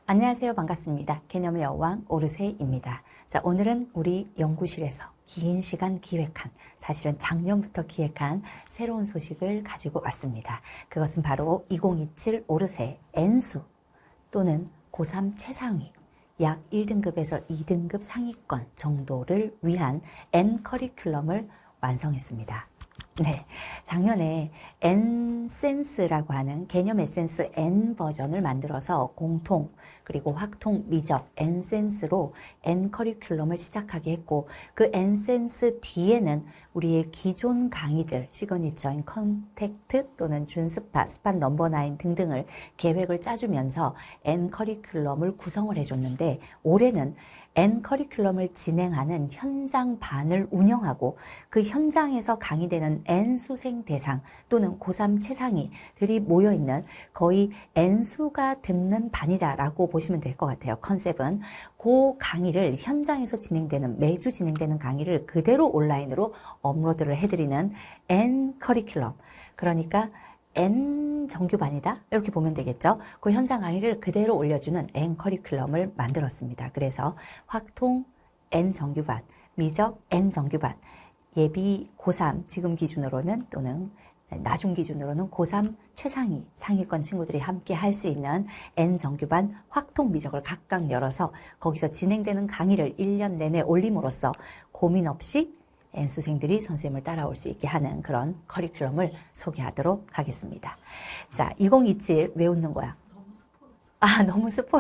안녕하세요. 반갑습니다. 개념의 여왕 오르세입니다. 자, 오늘은 우리 연구실에서 긴 시간 기획한, 사실은 작년부터 기획한 새로운 소식을 가지고 왔습니다. 그것은 바로 2027 오르세 N수 또는 고3 최상위 약 1등급에서 2등급 상위권 정도를 위한 N 커리큘럼을 완성했습니다. 네, 작년에 N센스라고 하는 개념 에센스 N 버전을 만들어서 공통 그리고 확통 미적 N센스로 N 커리큘럼을 시작하게 했고, 그 N센스 뒤에는 우리의 기존 강의들 시그니처인 컨택트 또는 준스팟, 스팟 넘버 9 등등을 계획을 짜주면서 N 커리큘럼을 구성을 해줬는데, 올해는 N 커리큘럼을 진행하는 현장반을 운영하고 그 현장에서 강의되는 N 수생 대상 또는 고3 최상위들이 모여있는 거의 N수가 듣는 반이다라고 보시면 될 것 같아요. 컨셉은 그 강의를 현장에서 진행되는, 매주 진행되는 강의를 그대로 온라인으로 업로드를 해드리는 N 커리큘럼, 그러니까 N 정규반이다 이렇게 보면 되겠죠. 그 현장 강의를 그대로 올려주는 N 커리큘럼을 만들었습니다. 그래서 확통 N 정규반, 미적 N 정규반, 예비 고3 지금 기준으로는 또는 나중 기준으로는 고3 최상위, 상위권 친구들이 함께 할 수 있는 N 정규반, 확통 미적을 각각 열어서 거기서 진행되는 강의를 1년 내내 올림으로써 고민 없이 N수생들이 선생님을 따라올 수 있게 하는 그런 커리큘럼을 소개하도록 하겠습니다. 자, 2027 왜 웃는 거야? 너무 스포.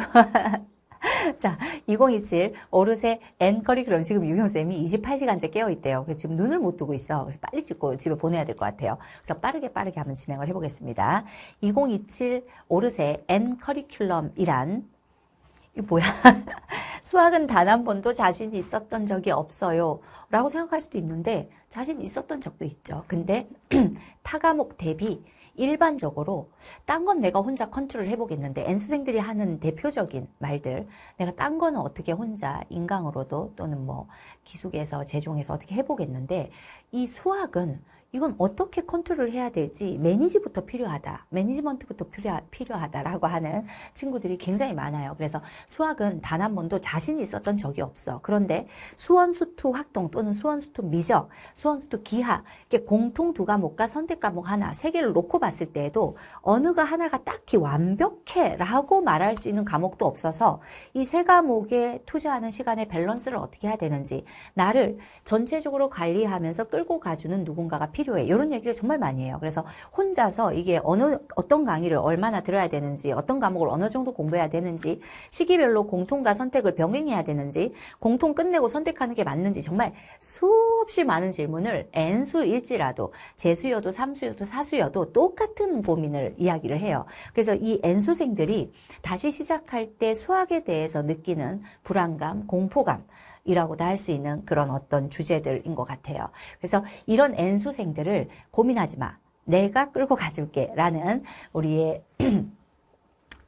자, 2027 오르세 N 커리큘럼, 지금 유경쌤이 28시간째 깨어있대요. 그래서 지금 눈을 못 뜨고 있어. 그래서 빨리 찍고 집에 보내야 될 것 같아요. 그래서 빠르게 한번 진행을 해보겠습니다. 2027 오르세 N 커리큘럼이란, 이거 뭐야? 수학은 단 한 번도 자신이 있었던 적이 없어요 라고 생각할 수도 있는데, 자신 있었던 적도 있죠. 근데 타 과목 대비 일반적으로 딴 건 내가 혼자 컨트롤 해보겠는데, N수생들이 하는 대표적인 말들, 내가 딴 거는 어떻게 혼자 인강으로도 또는 뭐 기숙에서 재종해서 어떻게 해보겠는데, 이 수학은 이건 어떻게 컨트롤 해야 될지 매니지부터 필요하다, 매니지먼트부터 필요하다라고 하는 친구들이 굉장히 많아요. 그래서 수학은 단 한 번도 자신이 있었던 적이 없어. 그런데 수원수투 확통 또는 수원수투 미적, 수원수투 기하, 이렇게 공통 두 과목과 선택 과목 하나, 세 개를 놓고 봤을 때에도 어느가 하나가 딱히 완벽해라고 말할 수 있는 과목도 없어서 이 세 과목에 투자하는 시간의 밸런스를 어떻게 해야 되는지, 나를 전체적으로 관리하면서 끌고 가주는 누군가가 필요해. 이런 얘기를 정말 많이 해요. 그래서 혼자서 이게 어떤 강의를 얼마나 들어야 되는지, 어떤 과목을 어느 정도 공부해야 되는지, 시기별로 공통과 선택을 병행해야 되는지, 공통 끝내고 선택하는 게 맞는지, 정말 수없이 많은 질문을 N수일지라도 재수여도 삼수여도 사수여도 똑같은 고민을 이야기를 해요. 그래서 이 N수생들이 다시 시작할 때 수학에 대해서 느끼는 불안감, 공포감, 이라고도 할 수 있는 그런 어떤 주제들인 것 같아요. 그래서 이런 N수생들을 고민하지 마, 내가 끌고 가줄게 라는 우리의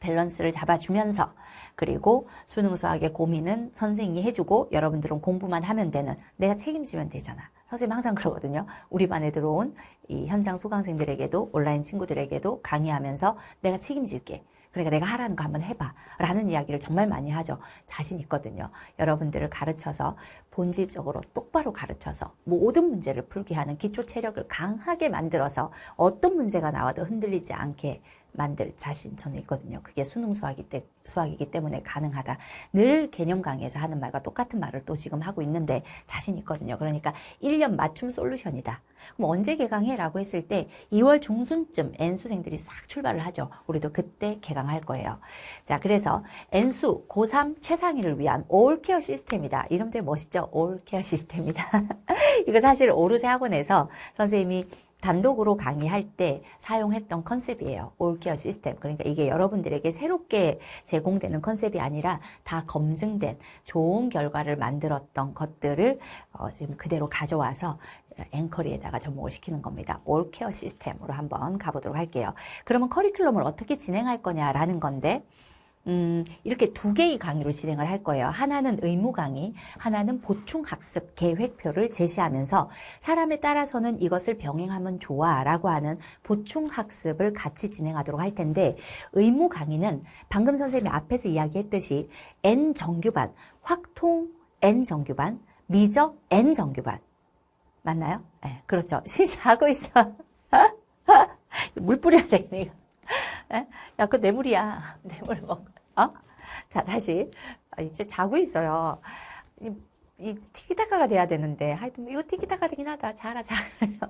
밸런스를 잡아주면서, 그리고 수능 수학의 고민은 선생님이 해주고 여러분들은 공부만 하면 되는, 내가 책임지면 되잖아. 선생님 항상 그러거든요. 우리 반에 들어온 이 현장 수강생들에게도 온라인 친구들에게도 강의하면서 내가 책임질게, 그러니까 내가 하라는 거 한번 해봐 라는 이야기를 정말 많이 하죠. 자신 있거든요. 여러분들을 가르쳐서, 본질적으로 똑바로 가르쳐서 모든 문제를 풀게 하는 기초 체력을 강하게 만들어서 어떤 문제가 나와도 흔들리지 않게 만들 자신 저는 있거든요. 그게 수능 수학이기 때문에 가능하다. 늘 개념 강의에서 하는 말과 똑같은 말을 또 지금 하고 있는데 자신 있거든요. 그러니까 1년 맞춤 솔루션이다. 그럼 언제 개강해? 라고 했을 때 2월 중순쯤 N수생들이 싹 출발을 하죠. 우리도 그때 개강할 거예요. 자, 그래서 N수 고3 최상위를 위한 올케어 시스템이다. 이름 되게 멋있죠? 올케어 시스템이다. 이거 사실 오르세 학원에서 선생님이 단독으로 강의할 때 사용했던 컨셉이에요. 올케어 시스템. 그러니까 이게 여러분들에게 새롭게 제공되는 컨셉이 아니라 다 검증된 좋은 결과를 만들었던 것들을 지금 그대로 가져와서 앵커리에다가 접목을 시키는 겁니다. 올케어 시스템으로 한번 가보도록 할게요. 그러면 커리큘럼을 어떻게 진행할 거냐라는 건데, 이렇게 두 개의 강의로 진행을 할 거예요. 하나는 의무 강의, 하나는 보충 학습 계획표를 제시하면서 사람에 따라서는 이것을 병행하면 좋아 라고 하는 보충 학습을 같이 진행하도록 할 텐데, 의무 강의는 방금 선생님이 앞에서 이야기했듯이 N 정규반, 확통 N 정규반, 미적 N 정규반. 맞나요? 네, 그렇죠. 시작하고 있어. 물 뿌려야 되겠네, 이거. 야, 그거 뇌물이야. 뇌물 먹어. 자, 다시. 이제 자고 있어요. 이 티키타카가 돼야 되는데, 하여튼, 이거 티키타카 되긴 하다. 자라. 그래서,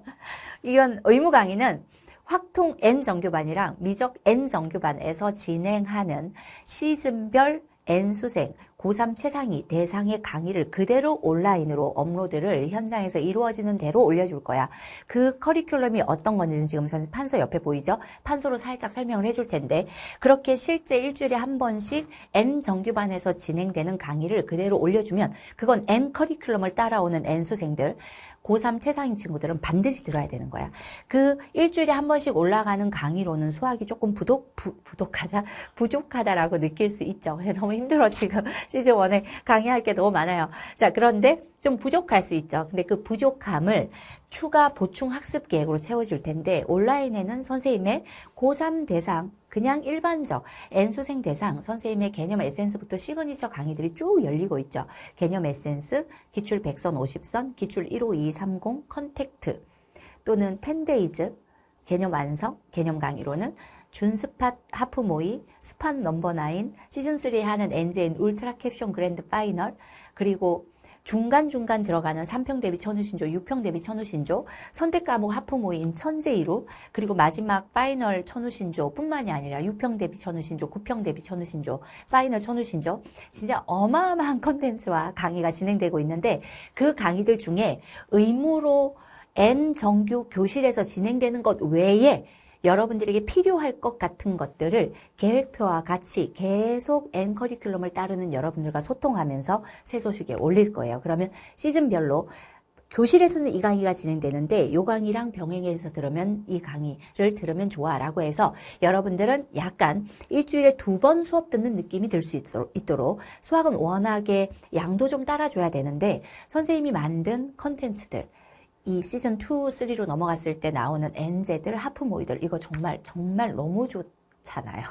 이건 의무 강의는 확통 N 정규반이랑 미적 N 정규반에서 진행하는 시즌별 N수생, 고3 최상위 대상의 강의를 그대로 온라인으로 업로드를 현장에서 이루어지는 대로 올려줄 거야. 그 커리큘럼이 어떤 건지는 지금 판서 옆에 보이죠? 판서로 살짝 설명을 해줄 텐데, 그렇게 실제 일주일에 한 번씩 N 정규반에서 진행되는 강의를 그대로 올려주면 그건 N 커리큘럼을 따라오는 N수생들, 고3 최상위 친구들은 반드시 들어야 되는 거야. 그 일주일에 한 번씩 올라가는 강의로는 수학이 조금 부족하다라고 느낄 수 있죠. 너무 힘들어, 지금. 시즌1에 강의할 게 너무 많아요. 자, 그런데 좀 부족할 수 있죠. 근데 그 부족함을 추가 보충 학습 계획으로 채워줄 텐데, 온라인에는 선생님의 고3 대상, 그냥 일반적 N수생 대상 선생님의 개념 에센스부터 시그니처 강의들이 쭉 열리고 있죠. 개념 에센스, 기출 100선 50선, 기출 15230, 컨택트 또는 10days, 개념 완성, 개념 강의로는 준스팟 하프 모의, 스팟 넘버 9, 시즌3에 하는 NGN 울트라 캡션 그랜드 파이널, 그리고 중간중간 들어가는 3평 대비 천우신조, 6평 대비 천우신조, 선택 과목 하프 모인 천재이루, 그리고 마지막 파이널 천우신조 뿐만이 아니라 6평 대비 천우신조, 9평 대비 천우신조, 파이널 천우신조, 진짜 어마어마한 컨텐츠와 강의가 진행되고 있는데, 그 강의들 중에 의무로 N 정규 교실에서 진행되는 것 외에 여러분들에게 필요할 것 같은 것들을 계획표와 같이 계속 N 커리큘럼을 따르는 여러분들과 소통하면서 새 소식에 올릴 거예요. 그러면 시즌별로 교실에서는 이 강의가 진행되는데 이 강의랑 병행해서 들으면 이 강의를 들으면 좋아 라고 해서 여러분들은 약간 일주일에 2번 수업 듣는 느낌이 들 수 있도록, 수학은 워낙에 양도 좀 따라줘야 되는데 선생님이 만든 컨텐츠들, 이 시즌 2, 3로 넘어갔을 때 나오는 N제들, 하프 모의들, 이거 정말 너무 좋잖아요.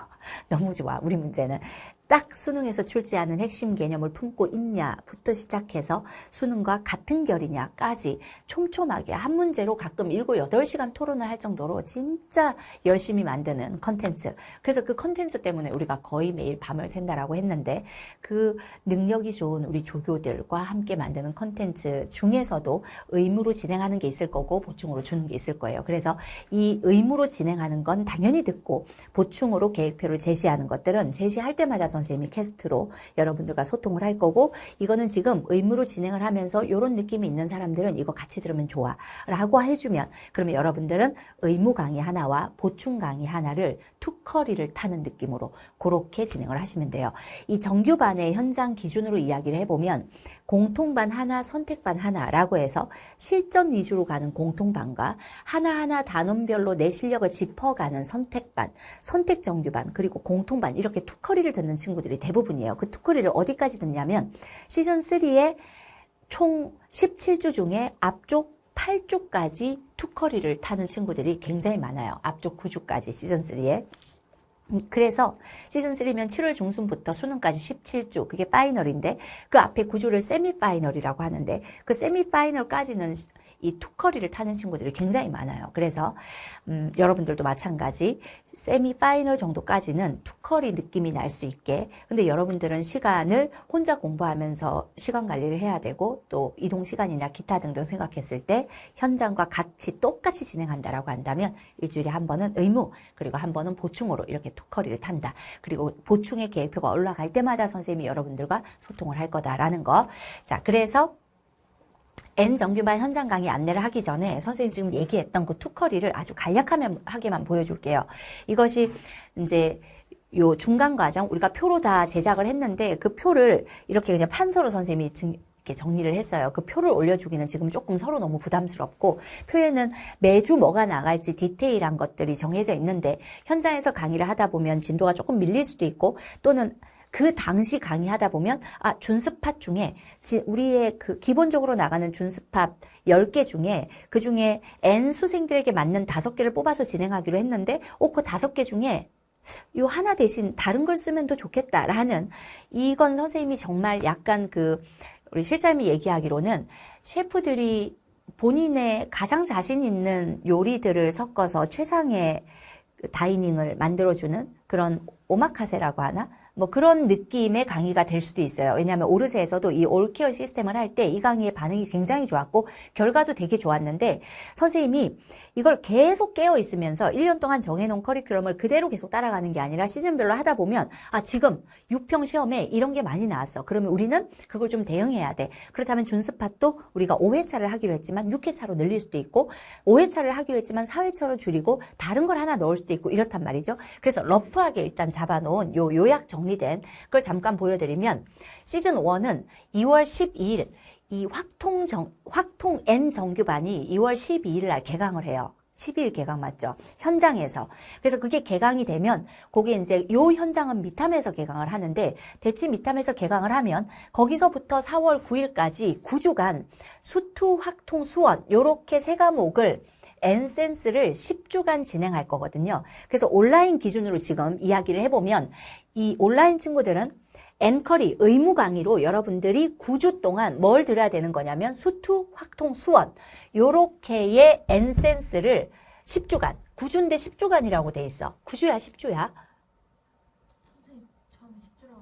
너무 좋아. 우리 문제는 딱 수능에서 출제하는 핵심 개념을 품고 있냐부터 시작해서 수능과 같은 결이냐까지 촘촘하게 한 문제로 가끔 7, 8시간 토론을 할 정도로 진짜 열심히 만드는 컨텐츠. 그래서 그 컨텐츠 때문에 우리가 거의 매일 밤을 샌다라고 했는데, 그 능력이 좋은 우리 조교들과 함께 만드는 컨텐츠 중에서도 의무로 진행하는 게 있을 거고 보충으로 주는 게 있을 거예요. 그래서 이 의무로 진행하는 건 당연히 듣고, 보충으로 계획표를 제시하는 것들은 제시할 때마다 선생님이 캐스트로 여러분들과 소통을 할 거고, 이거는 지금 의무로 진행을 하면서 이런 느낌이 있는 사람들은 이거 같이 들으면 좋아 라고 해주면, 그러면 여러분들은 의무 강의 하나와 보충 강의 하나를 투커리를 타는 느낌으로 그렇게 진행을 하시면 돼요. 이 정규반의 현장 기준으로 이야기를 해보면 공통반 하나, 선택반 하나라고 해서 실전 위주로 가는 공통반과 하나하나 단원별로 내 실력을 짚어가는 선택반, 선택 정규반, 그리고 공통반, 이렇게 투커리를 듣는 친구들이 대부분이에요. 그 투커리를 어디까지 듣냐면 시즌3의 총 17주 중에 앞쪽 8주까지 투커리를 타는 친구들이 굉장히 많아요. 앞쪽 9주까지 시즌3에. 그래서 시즌3면 7월 중순부터 수능까지 17주, 그게 파이널인데 그 앞에 9주를 세미파이널이라고 하는데, 그 세미파이널까지는 이 투커리를 타는 친구들이 굉장히 많아요. 그래서 여러분들도 마찬가지 세미파이널 정도까지는 투커리 느낌이 날 수 있게, 근데 여러분들은 시간을 혼자 공부하면서 시간 관리를 해야 되고 또 이동 시간이나 기타 등등 생각했을 때 현장과 같이 똑같이 진행한다라고 한다면 일주일에 한 번은 의무, 그리고 한 번은 보충으로 이렇게 투커리를 탄다. 그리고 보충의 계획표가 올라갈 때마다 선생님이 여러분들과 소통을 할 거다라는 거. 자, 그래서 N 정규반 현장 강의 안내를 하기 전에 선생님 지금 얘기했던 그 투커리를 아주 간략하게만 보여줄게요. 이것이 이제 요 중간 과정 우리가 표로 다 제작을 했는데, 그 표를 이렇게 그냥 판서로 선생님이 이렇게 정리를 했어요. 그 표를 올려주기는 지금 조금 서로 너무 부담스럽고 표에는 매주 뭐가 나갈지 디테일한 것들이 정해져 있는데 현장에서 강의를 하다 보면 진도가 조금 밀릴 수도 있고 또는 그 당시 강의하다 보면 준스팟 중에 우리의 그 기본적으로 나가는 준스팟 10개 중에 그 중에 N 수생들에게 맞는 5개를 뽑아서 진행하기로 했는데 그 5개 중에 요 하나 대신 다른 걸 쓰면 더 좋겠다라는 이건 선생님이 정말 약간 우리 실장님이 얘기하기로는 셰프들이 본인의 가장 자신 있는 요리들을 섞어서 최상의 다이닝을 만들어주는 그런 오마카세라고 하나? 뭐 그런 느낌의 강의가 될 수도 있어요. 왜냐하면 오르세에서도 이 올케어 시스템을 할 때 이 강의의 반응이 굉장히 좋았고 결과도 되게 좋았는데 선생님이 이걸 계속 깨어 있으면서 1년 동안 정해놓은 커리큘럼을 그대로 계속 따라가는 게 아니라 시즌별로 하다 보면 지금 6평 시험에 이런 게 많이 나왔어. 그러면 우리는 그걸 좀 대응해야 돼. 그렇다면 준스팟도 우리가 5회차를 하기로 했지만 6회차로 늘릴 수도 있고 5회차를 하기로 했지만 4회차로 줄이고 다른 걸 하나 넣을 수도 있고 이렇단 말이죠. 그래서 러프하게 일단 잡아놓은 요약 정리된 그걸 잠깐 보여드리면 시즌 1은 2월 12일 이 확통 N 정규반이 2월 12일 날 개강을 해요. 12일 개강 맞죠? 현장에서. 그래서 그게 개강이 되면 그게 이제 요 현장은 미탐에서 개강을 하는데 대치 미탐에서 개강을 하면 거기서부터 4월 9일까지 9주간 수투, 확통, 수원 요렇게 세 과목을 N센스를 10주간 진행할 거거든요. 그래서 온라인 기준으로 지금 이야기를 해보면 이 온라인 친구들은 N커리 의무 강의로 여러분들이 9주 동안 뭘 들어야 되는 거냐면 수투, 확통, 수원 요렇게의 N센스를 10주간 9주인데 10주간이라고 돼 있어. 9주야 10주야? 선생님 처음에 10주라고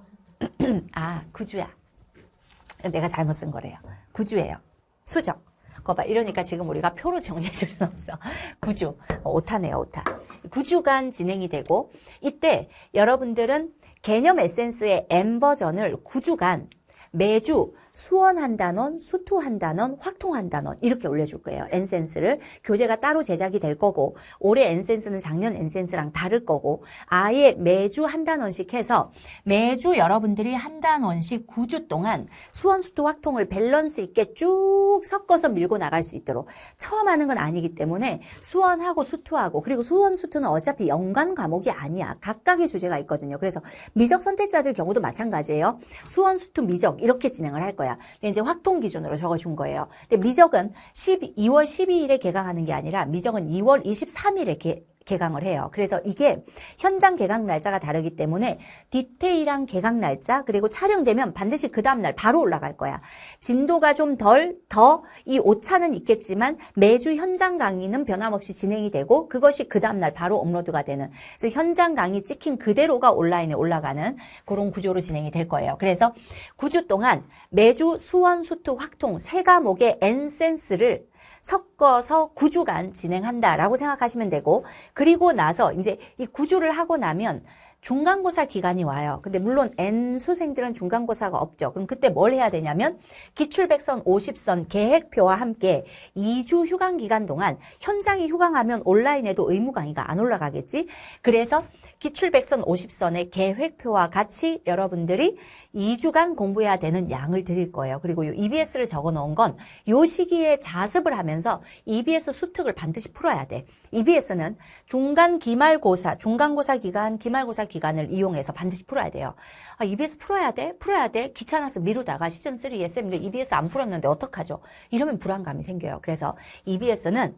하셨죠? 9주야. 내가 잘못 쓴 거래요. 9주예요. 수정. 거봐. 이러니까 지금 우리가 표로 정리해 줄 수 없어. 9주. 오타네요, 오타. 9주간 진행이 되고 이때 여러분들은 개념 에센스의 M 버전을 9주간 매주 수원 한 단원, 수투 한 단원, 확통 한 단원 이렇게 올려줄 거예요. N센스를. 교재가 따로 제작이 될 거고 올해 N센스는 작년 N센스랑 다를 거고 아예 매주 한 단원씩 해서 매주 여러분들이 한 단원씩 9주 동안 수원, 수투, 확통을 밸런스 있게 쭉 섞어서 밀고 나갈 수 있도록 처음 하는 건 아니기 때문에 수원하고 수투하고 그리고 수원, 수투는 어차피 연관 과목이 아니야. 각각의 주제가 있거든요. 그래서 미적 선택자들 경우도 마찬가지예요. 수원, 수투, 미적 이렇게 진행을 할 거예요. 근데 이제 확통 기준으로 적어준 거예요. 근데 미적은 2월 12일에 개강하는 게 아니라 미적은 2월 23일에 개강을 해요. 그래서 이게 현장 개강 날짜가 다르기 때문에 디테일한 개강 날짜 그리고 촬영되면 반드시 그 다음날 바로 올라갈 거야. 진도가 좀 더 이 오차는 있겠지만 매주 현장 강의는 변함없이 진행이 되고 그것이 그 다음날 바로 업로드가 되는 그래서 현장 강의 찍힌 그대로가 온라인에 올라가는 그런 구조로 진행이 될 거예요. 그래서 9주 동안 매주 수원, 수투, 확통 세 과목의 N센스를 섞어서 9주간 진행한다라고 생각하시면 되고 그리고 나서 이제 이 9주를 하고 나면 중간고사 기간이 와요. 근데 물론 N수생들은 중간고사가 없죠. 그럼 그때 뭘 해야 되냐면 기출백선 50선 계획표와 함께 2주 휴강 기간 동안 현장이 휴강하면 온라인에도 의무 강의가 안 올라가겠지. 그래서 기출백선 50선의 계획표와 같이 여러분들이 2주간 공부해야 되는 양을 드릴 거예요. 그리고 이 EBS를 적어 놓은 건 이 시기에 자습을 하면서 EBS 수특을 반드시 풀어야 돼. EBS는 중간고사 기간, 기말고사 기간을 이용해서 반드시 풀어야 돼요. EBS 풀어야 돼? 귀찮아서 미루다가 시즌3에 쌤 EBS 안 풀었는데 어떡하죠? 이러면 불안감이 생겨요. 그래서 EBS는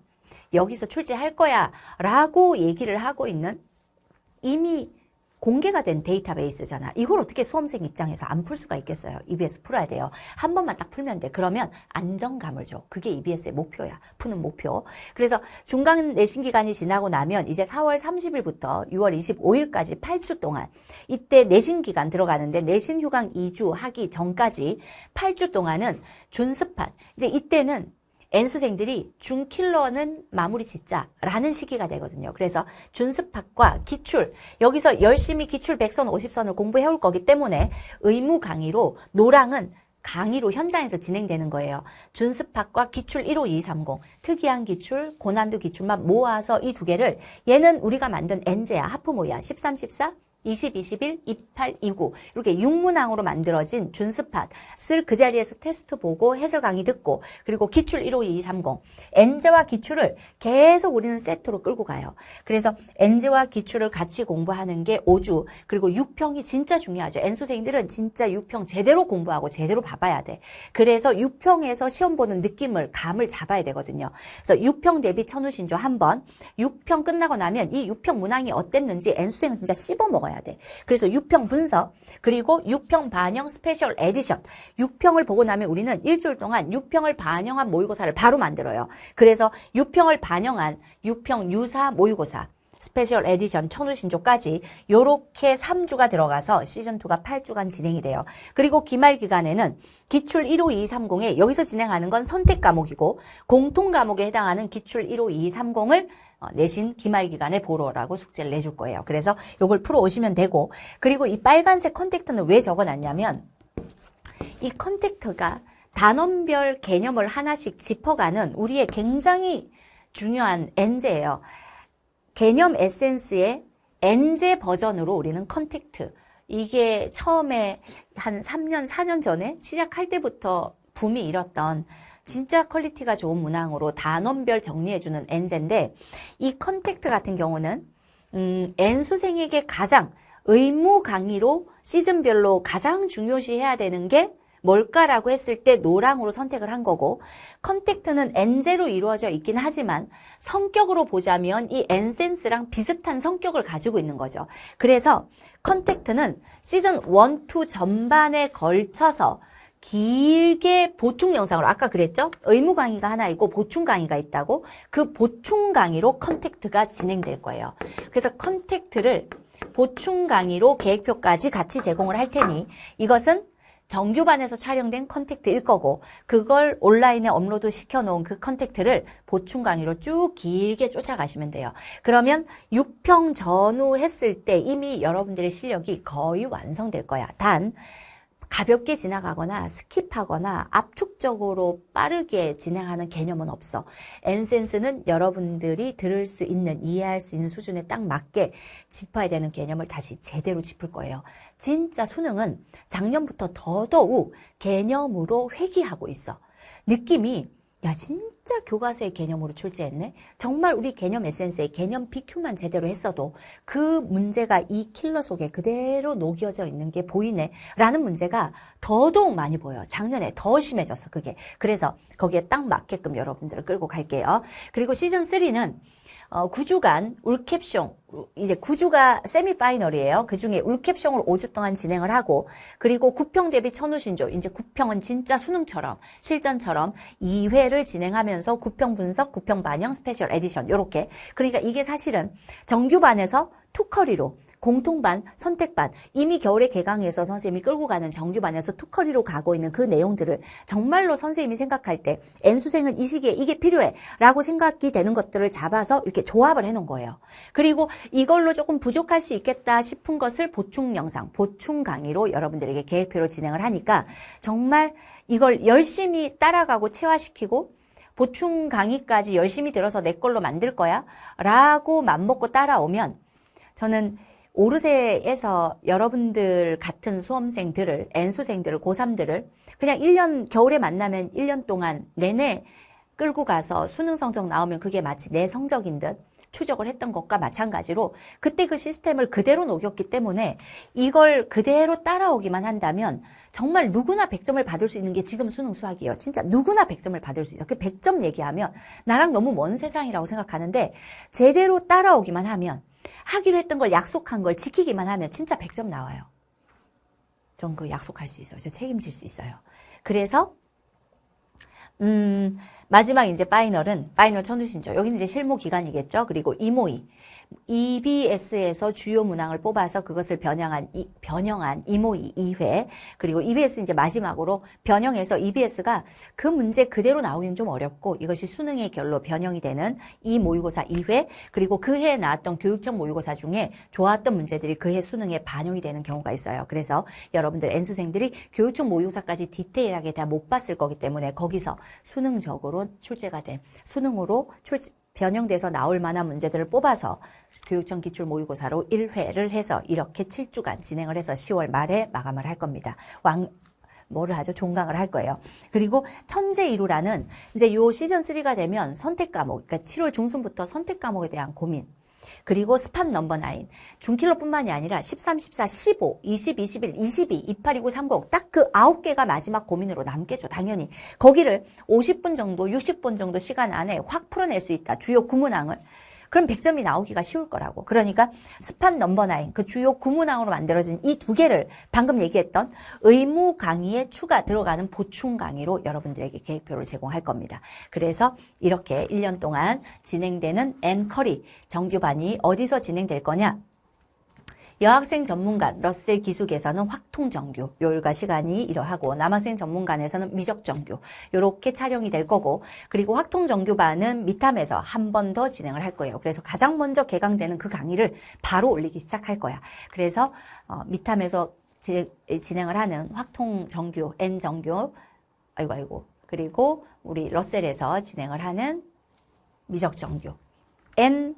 여기서 출제할 거야 라고 얘기를 하고 있는 이미 공개가 된 데이터베이스잖아. 이걸 어떻게 수험생 입장에서 안 풀 수가 있겠어요. EBS 풀어야 돼요. 한 번만 딱 풀면 돼. 그러면 안정감을 줘. 그게 EBS의 목표야. 푸는 목표. 그래서 중간 내신 기간이 지나고 나면 이제 4월 30일부터 6월 25일까지 8주 동안 이때 내신 기간 들어가는데 내신 휴강 2주 하기 전까지 8주 동안은 준스팟. 이제 이때는 N수생들이 준킬러는 마무리 짓자라는 시기가 되거든요. 그래서 준스팟과 기출, 여기서 열심히 기출 100선, 50선을 공부해 올 거기 때문에 의무 강의로 노랑은 강의로 현장에서 진행되는 거예요. 준스팟과 기출 1호 2, 30, 특이한 기출, 고난도 기출만 모아서 이 두 개를 얘는 우리가 만든 N제야, 하프모야, 13, 14, 20, 21, 28, 29 이렇게 6문항으로 만들어진 준스팟을 그 자리에서 테스트 보고 해설 강의 듣고 그리고 기출 1, 5, 2, 3, 0 엔제와 기출을 계속 우리는 세트로 끌고 가요. 그래서 엔제와 기출을 같이 공부하는 게 5주 그리고 6평이 진짜 중요하죠. N수생들은 진짜 6평 제대로 공부하고 제대로 봐봐야 돼. 그래서 6평에서 시험 보는 느낌을 감을 잡아야 되거든요. 그래서 6평 대비 천우신조 한 번 6평 끝나고 나면 이 6평 문항이 어땠는지 N수생은 진짜 씹어 먹어야 돼. 그래서 6평 분석 그리고 6평 반영 스페셜 에디션 6평을 보고 나면 우리는 일주일 동안 6평을 반영한 모의고사를 바로 만들어요. 그래서 6평을 반영한 6평 유사 모의고사 스페셜 에디션 천우신조까지 요렇게 3주가 들어가서 시즌2가 8주간 진행이 돼요. 그리고 기말 기간에는 기출 1, 5, 2, 30에 여기서 진행하는 건 선택 과목이고 공통 과목에 해당하는 기출 1, 5, 2, 30을 내신 기말 기간에 보러라고 숙제를 내줄 거예요. 그래서 요걸 풀어 오시면 되고 그리고 이 빨간색 컨택트는 왜 적어놨냐면 이 컨택트가 단원별 개념을 하나씩 짚어가는 우리의 굉장히 중요한 엔제예요. 개념 에센스의 엔제 버전으로 우리는 컨택트 이게 처음에 한 3년, 4년 전에 시작할 때부터 붐이 일었던 진짜 퀄리티가 좋은 문항으로 단원별 정리해주는 엔제인데 이 컨택트 같은 경우는 N수생에게 가장 의무 강의로 시즌별로 가장 중요시해야 되는 게 뭘까라고 했을 때 노랑으로 선택을 한 거고 컨택트는 N제로 이루어져 있긴 하지만 성격으로 보자면 이 N센스랑 비슷한 성격을 가지고 있는 거죠. 그래서 컨택트는 시즌 1, 2 전반에 걸쳐서 길게 보충 영상으로 아까 그랬죠? 의무 강의가 하나 있고 보충 강의가 있다고 그 보충 강의로 컨택트가 진행될 거예요. 그래서 컨택트를 보충 강의로 계획표까지 같이 제공을 할 테니 이것은 정규반에서 촬영된 컨택트일 거고 그걸 온라인에 업로드 시켜놓은 그 컨택트를 보충 강의로 쭉 길게 쫓아가시면 돼요. 그러면 6평 전후 했을 때 이미 여러분들의 실력이 거의 완성될 거야. 단 가볍게 지나가거나 스킵하거나 압축적으로 빠르게 진행하는 개념은 없어. N센스는 여러분들이 들을 수 있는, 이해할 수 있는 수준에 딱 맞게 짚어야 되는 개념을 다시 제대로 짚을 거예요. 진짜 수능은 작년부터 더더욱 개념으로 회귀하고 있어. 느낌이 야 진짜 교과서의 개념으로 출제했네. 정말 우리 개념 에센스의 개념 BQ만 제대로 했어도 그 문제가 이 킬러 속에 그대로 녹여져 있는 게 보이네 라는 문제가 더더욱 많이 보여요. 작년에 더 심해졌어 그게. 그래서 거기에 딱 맞게끔 여러분들을 끌고 갈게요. 그리고 시즌3는 9주간 울캡숑, 이제 9주가 세미파이널이에요. 그 중에 울캡숑을 5주 동안 진행을 하고, 그리고 9평 대비 천우신조, 이제 9평은 진짜 수능처럼, 실전처럼 2회를 진행하면서 9평 분석, 9평 반영, 스페셜 에디션, 요렇게. 그러니까 이게 사실은 정규반에서 투커리로, 공통반, 선택반, 이미 겨울에 개강해서 선생님이 끌고 가는 정규반에서 투커리로 가고 있는 그 내용들을 정말로 선생님이 생각할 때 N수생은 이 시기에 이게 필요해 라고 생각이 되는 것들을 잡아서 이렇게 조합을 해놓은 거예요. 그리고 이걸로 조금 부족할 수 있겠다 싶은 것을 보충 영상, 보충 강의로 여러분들에게 계획표로 진행을 하니까 정말 이걸 열심히 따라가고 체화시키고 보충 강의까지 열심히 들어서 내 걸로 만들 거야 라고 맘먹고 따라오면 저는 오르세에서 여러분들 같은 수험생들을, N수생들을, 고3들을 그냥 1년, 겨울에 만나면 1년 동안 내내 끌고 가서 수능 성적 나오면 그게 마치 내 성적인 듯 추적을 했던 것과 마찬가지로 그때 그 시스템을 그대로 녹였기 때문에 이걸 그대로 따라오기만 한다면 정말 누구나 100점을 받을 수 있는 게 지금 수능 수학이에요. 진짜 누구나 100점을 받을 수 있어요. 그 100점 얘기하면 나랑 너무 먼 세상이라고 생각하는데 제대로 따라오기만 하면 하기로 했던 걸 약속한 걸 지키기만 하면 진짜 100점 나와요. 전 그 약속할 수 있어요. 저 책임질 수 있어요. 그래서 마지막 이제 파이널 천우신조. 여기는 이제 실무 기간이겠죠. 그리고 이모의 EBS에서 주요 문항을 뽑아서 그것을 변형한 이모의 2회. 그리고 EBS 이제 마지막으로 변형해서 EBS가 그 문제 그대로 나오기는 좀 어렵고 이것이 수능의 결로 변형이 되는 이 모의고사 2회. 그리고 그 해에 나왔던 교육청 모의고사 중에 좋았던 문제들이 그 해 수능에 반영이 되는 경우가 있어요. 그래서 여러분들 N수생들이 교육청 모의고사까지 디테일하게 다 못 봤을 거기 때문에 거기서 수능적으로 출제가 된 수능으로 변형돼서 나올 만한 문제들을 뽑아서 교육청 기출 모의고사로 1회를 해서 이렇게 7주간 진행을 해서 10월 말에 마감을 할 겁니다. 뭐를 하죠? 종강을 할 거예요. 그리고 천재1루라는 이제 요 시즌 3가 되면 선택 과목, 그러니까 7월 중순부터 선택 과목에 대한 고민. 그리고 스팟 넘버 9, 중킬러뿐만이 아니라 13, 14, 15, 20, 21, 22, 28, 29, 30, 딱 그 9개가 마지막 고민으로 남겠죠. 당연히. 거기를 50분 정도, 60분 정도 시간 안에 확 풀어낼 수 있다. 주요 구문항을. 그럼 100점이 나오기가 쉬울 거라고. 그러니까 스팟 넘버 9, 그 주요 구문항으로 만들어진 이 두 개를 방금 얘기했던 의무 강의에 추가 들어가는 보충 강의로 여러분들에게 계획표를 제공할 겁니다. 그래서 이렇게 1년 동안 진행되는 엔커리 정규반이 어디서 진행될 거냐? 여학생 전문관 러셀 기숙에서는 확통정규 요일과 시간이 이러하고 남학생 전문관에서는 미적정규 요렇게 촬영이 될 거고 그리고 확통정규반은 미탐에서 한 번 더 진행을 할 거예요. 그래서 가장 먼저 개강되는 그 강의를 바로 올리기 시작할 거야. 그래서 미탐에서 진행을 하는 확통정규 N정규 아이고 그리고 우리 러셀에서 진행을 하는 미적정규 N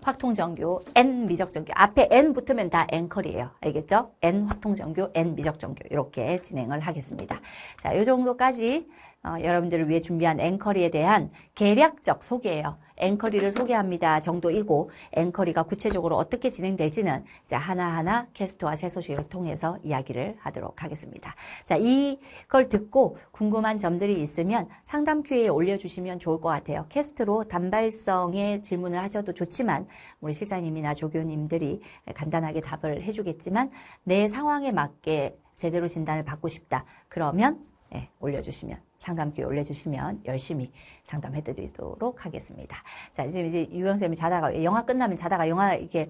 확통정규, N 미적정규. 앞에 N 붙으면 다 N컬이에요. 알겠죠? N 확통정규, N 미적정규. 이렇게 진행을 하겠습니다. 자, 이 정도까지 여러분들을 위해 준비한 N컬이에 대한 개략적 소개예요. N컬이를 소개합니다 정도이고 N컬이가 구체적으로 어떻게 진행될지는 이제 하나하나 캐스트와 새 소식을 통해서 이야기를 하도록 하겠습니다. 자, 이걸 듣고 궁금한 점들이 있으면 상담 큐에 올려주시면 좋을 것 같아요. 캐스트로 단발성의 질문을 하셔도 좋지만 우리 실장님이나 조교님들이 간단하게 답을 해주겠지만 내 상황에 맞게 제대로 진단을 받고 싶다. 그러면 올려주시면 상담기에 올려주시면 열심히 상담해드리도록 하겠습니다. 자, 이제 유경쌤이 자다가 영화 끝나면 자다가 영화 이렇게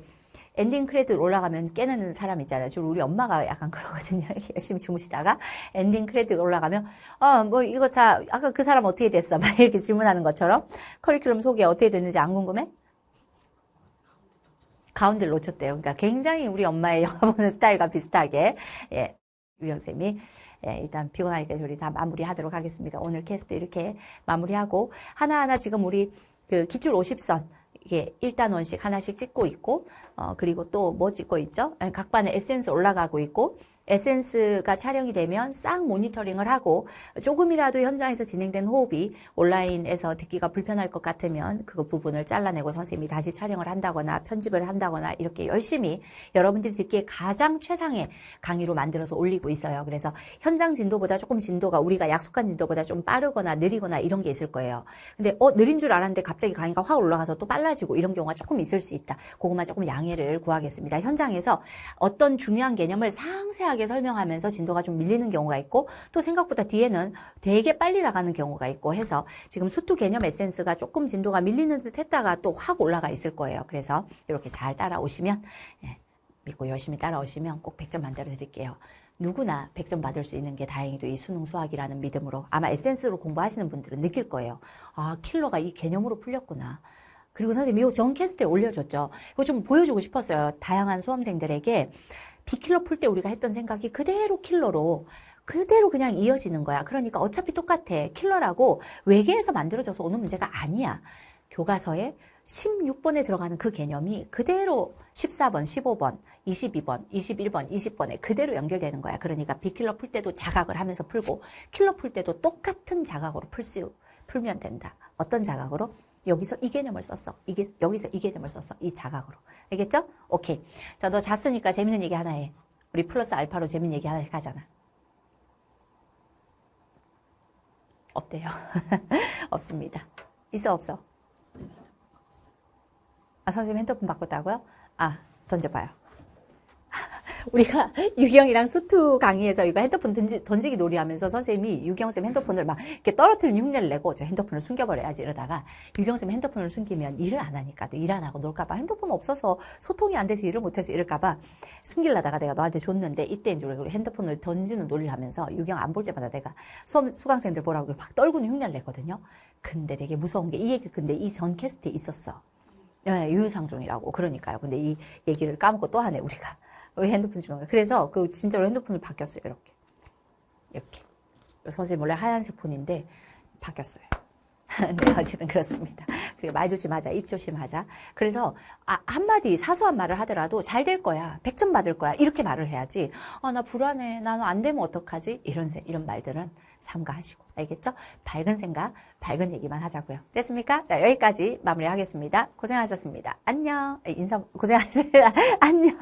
엔딩 크레딧 올라가면 깨는 사람 있잖아요. 주로 우리 엄마가 약간 그러거든요. 열심히 주무시다가 엔딩 크레딧 올라가면 뭐 이거 다 아까 그 사람 어떻게 됐어? 막 이렇게 질문하는 것처럼 커리큘럼 소개 어떻게 됐는지 안 궁금해? 가운데를 놓쳤대요. 그러니까 굉장히 우리 엄마의 영화 보는 스타일과 비슷하게 유경쌤이 일단 피곤하니까 우리 다 마무리하도록 하겠습니다. 오늘 캐스트 이렇게 마무리하고 하나하나 지금 우리 그 기출 50선 이게 1단원씩 하나씩 찍고 있고 그리고 또 뭐 찍고 있죠? 각 반에 에센스 올라가고 있고 에센스가 촬영이 되면 싹 모니터링을 하고 조금이라도 현장에서 진행된 호흡이 온라인에서 듣기가 불편할 것 같으면 그 부분을 잘라내고 선생님이 다시 촬영을 한다거나 편집을 한다거나 이렇게 열심히 여러분들이 듣기에 가장 최상의 강의로 만들어서 올리고 있어요. 그래서 현장 진도보다 조금 진도가 우리가 약속한 진도보다 좀 빠르거나 느리거나 이런 게 있을 거예요. 근데 느린 줄 알았는데 갑자기 강의가 확 올라가서 또 빨라지고 이런 경우가 조금 있을 수 있다. 그것만 조금 양해를 구하겠습니다. 현장에서 어떤 중요한 개념을 상세하게 설명하면서 진도가 좀 밀리는 경우가 있고 또 생각보다 뒤에는 되게 빨리 나가는 경우가 있고 해서 지금 수투 개념 에센스가 조금 진도가 밀리는 듯 했다가 또 확 올라가 있을 거예요. 그래서 이렇게 잘 따라오시면 믿고 열심히 따라오시면 꼭 100점 만들어 드릴게요. 누구나 100점 받을 수 있는 게 다행히도 이 수능 수학이라는 믿음으로 아마 에센스로 공부하시는 분들은 느낄 거예요. 아, 킬러가 이 개념으로 풀렸구나. 그리고 선생님이 이 전 캐스트에 올려줬죠. 이거 좀 보여주고 싶었어요. 다양한 수험생들에게 비킬러 풀 때 우리가 했던 생각이 그대로 킬러로 그대로 그냥 이어지는 거야. 그러니까 어차피 똑같아. 킬러라고 외계에서 만들어져서 오는 문제가 아니야. 교과서에 16번에 들어가는 그 개념이 그대로 14번, 15번, 22번, 21번, 20번에 그대로 연결되는 거야. 그러니까 비킬러 풀 때도 자각을 하면서 풀고 킬러 풀 때도 똑같은 자각으로 풀면 된다. 어떤 자각으로? 여기서 이 개념을 썼어. 여기서 이 개념을 썼어. 이 자각으로. 알겠죠? 오케이. 자, 너 잤으니까 재밌는 얘기 하나 해. 우리 플러스 알파로 재밌는 얘기 하나씩 하잖아. 없대요. 없습니다. 있어, 없어? 아, 선생님 핸드폰 바꿨다고요? 아, 던져봐요. 우리가 유경이랑 수투 강의에서 이거 핸드폰 던지기 놀이 하면서 선생님이 유경쌤 핸드폰을 막 이렇게 떨어뜨리는 흉내를 내고 저 핸드폰을 숨겨버려야지 이러다가 유경쌤 핸드폰을 숨기면 일을 안 하니까 또 일 안 하고 놀까봐 핸드폰 없어서 소통이 안 돼서 일을 못해서 이럴까봐 숨기려다가 내가 너한테 줬는데 이때인 줄 알고 핸드폰을 던지는 놀이를 하면서 유경 안 볼 때마다 내가 수강생들 보라고 막 떨구는 흉내를 냈거든요. 근데 되게 무서운 게 이 얘기 근데 이 전 캐스트에 있었어. 네, 유유상종이라고. 그러니까요. 근데 이 얘기를 까먹고 또 하네 우리가. 왜 핸드폰 주는 거야? 그래서 그 진짜로 핸드폰을 바뀌었어요. 이렇게. 선생님 원래 하얀색 폰인데 바뀌었어요. 네, 어쨌든 그렇습니다. 그리고 말 조심하자, 입 조심하자. 그래서 한마디 사소한 말을 하더라도 잘 될 거야, 100점 받을 거야 이렇게 말을 해야지. 나 불안해, 나는 안 되면 어떡하지? 이런 말들은 삼가하시고, 알겠죠? 밝은 생각, 밝은 얘기만 하자고요. 됐습니까? 자, 여기까지 마무리하겠습니다. 고생하셨습니다. 안녕. 고생하셨습니다. 안녕.